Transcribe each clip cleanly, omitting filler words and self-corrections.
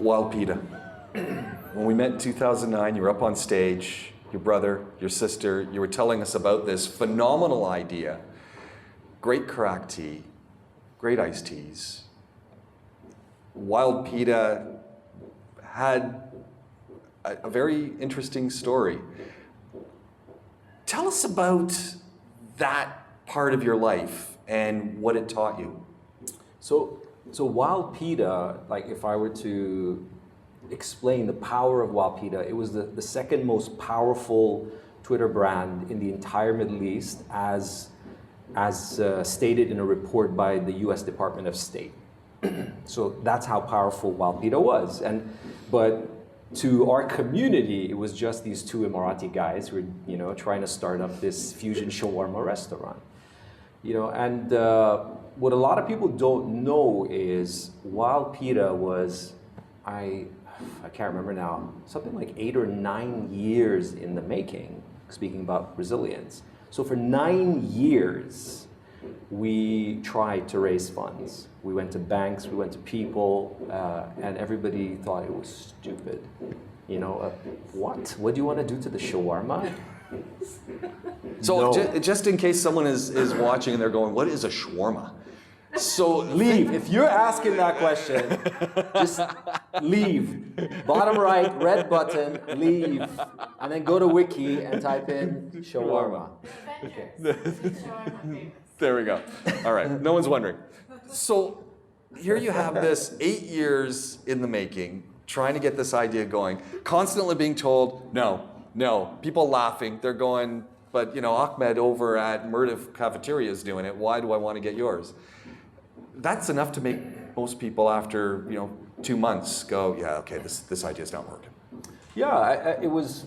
Wild Peeta. When we met in 2009, you were up on stage, your brother, your sister, you were telling us about this phenomenal idea. Great crack tea, great iced teas. Wild Peeta had a very interesting story. Tell us about that part of your life and what it taught you. So Wild Peeta, like if I were to explain the power of Wild Peeta, it was the second most powerful Twitter brand in the entire Middle East as stated in a report by the US Department of State. So that's how powerful Wild Peeta was. But to our community, it was just these two Emirati guys who were, trying to start up this fusion shawarma restaurant. And what a lot of people don't know is Wild Peeta was, I can't remember now, something like 8 or 9 years in the making, speaking about Brazilians. So for 9 years, we tried to raise funds. We went to banks, we went to people, and everybody thought it was stupid. What? What do you want to do to the shawarma? So No. just in case someone is watching and they're going, what is a shawarma? So Leave. If you're asking that question, just leave. Bottom right, red button, leave. And then go to Wiki and type in shawarma. There we go. All right, no one's wondering. So here you have this 8 years in the making, trying to get this idea going, constantly being told, no, people laughing. They're going, but Ahmed over at Murdiff Cafeteria is doing it. Why do I want to get yours? That's enough to make most people after 2 months go, yeah, okay, this idea's not working. Yeah, it was,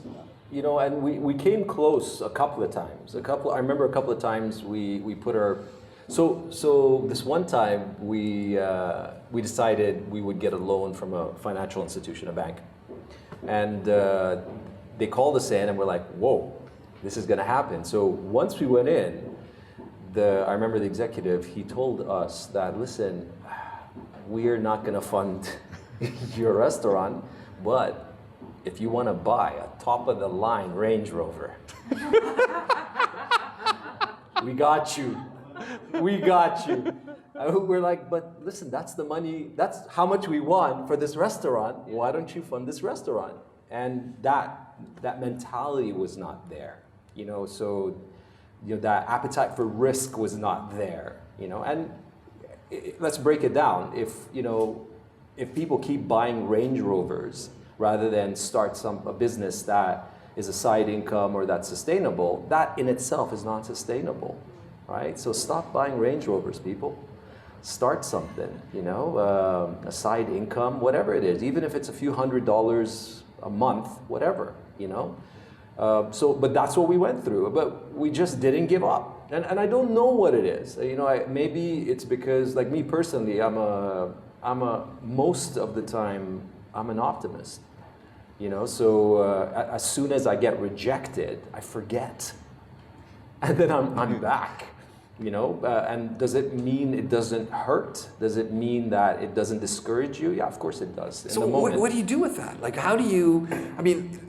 and we came close a couple of times. I remember a couple of times we put our, so this one time we decided we would get a loan from a financial institution, a bank, and they called us in and we're like, whoa, this is going to happen. So once we went in, I remember the executive, he told us that, listen, we're not going to fund your restaurant, but if you want to buy a top-of-the-line Range Rover, we got you. We got you. We're like, but listen, that's the money, that's how much we want for this restaurant. Why don't you fund this restaurant? And that mentality was not there, so that appetite for risk was not there, and let's break it down. If people keep buying Range Rovers rather than start a business that is a side income or that's sustainable, that in itself is not sustainable, right? So stop buying Range Rovers, people. Start something, a side income, whatever it is, even if it's a few $100s a month, whatever, but that's what we went through, but we just didn't give up. And I don't know what it is. Maybe it's because, like me personally, most of the time, I'm an optimist. So as soon as I get rejected, I forget. And then I'm back, and does it mean it doesn't hurt? Does it mean that it doesn't discourage you? Yeah, of course it does. So what do you do with that? Like, how do you,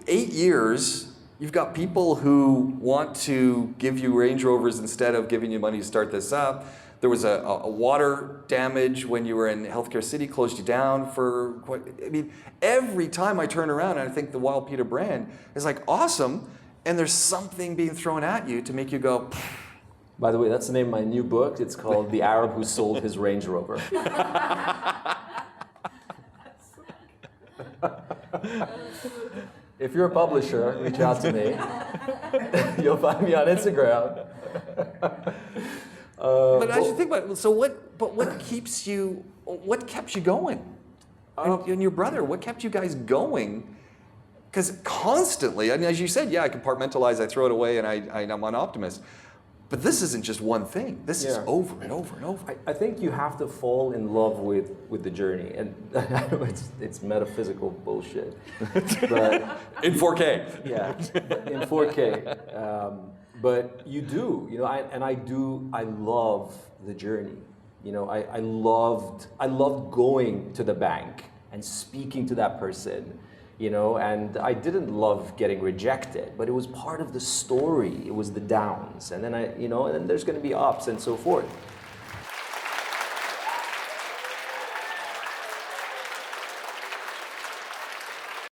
8 years, you've got people who want to give you Range Rovers instead of giving you money to start this up. There was a water damage when you were in Healthcare City, closed you down for every time I turn around and I think the Wild Peeta brand is like awesome, and there's something being thrown at you to make you go, pfft. By the way, that's the name of my new book. It's called The Arab Who Sold His Range Rover. If you're a publisher, reach out to me. You'll find me on Instagram. But as you think about it, what keeps you, what kept you going? And your brother, what kept you guys going? Because constantly, as you said, yeah, I compartmentalize, I throw it away, and I'm an optimist. But this isn't just one thing. This is over and over and over. I think you have to fall in love with the journey. And I know it's metaphysical bullshit. But in 4K. Yeah, in 4K. But you do, I love the journey. I loved going to the bank and speaking to that person, you know, and I didn't love getting rejected, but it was part of the story. It was the downs, and then and then there's going to be ups and so forth.